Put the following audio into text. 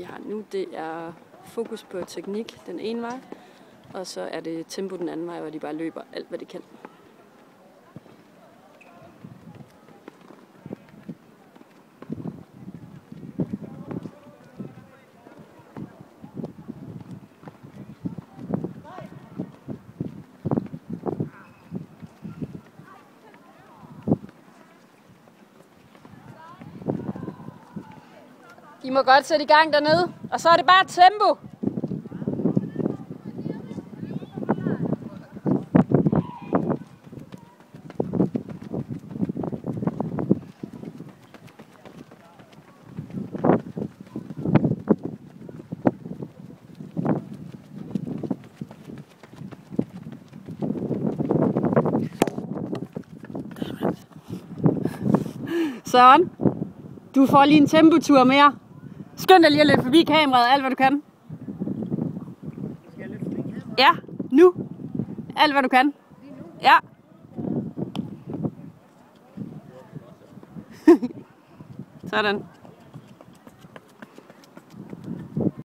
vi har nu, det er fokus på teknik den ene vej, og så er det tempo den anden vej, hvor de bare løber alt, hvad de kan. I må godt sætte i gang dernede, og så er det bare tempo. Søren, du får lige en tempotur mere. Skynd dig lige at løbe forbi kameraet, alt hvad du kan. Skal jeg løbe forbi kameraet? Ja, nu. Alt hvad du kan. Lige nu? Ja. Sådan.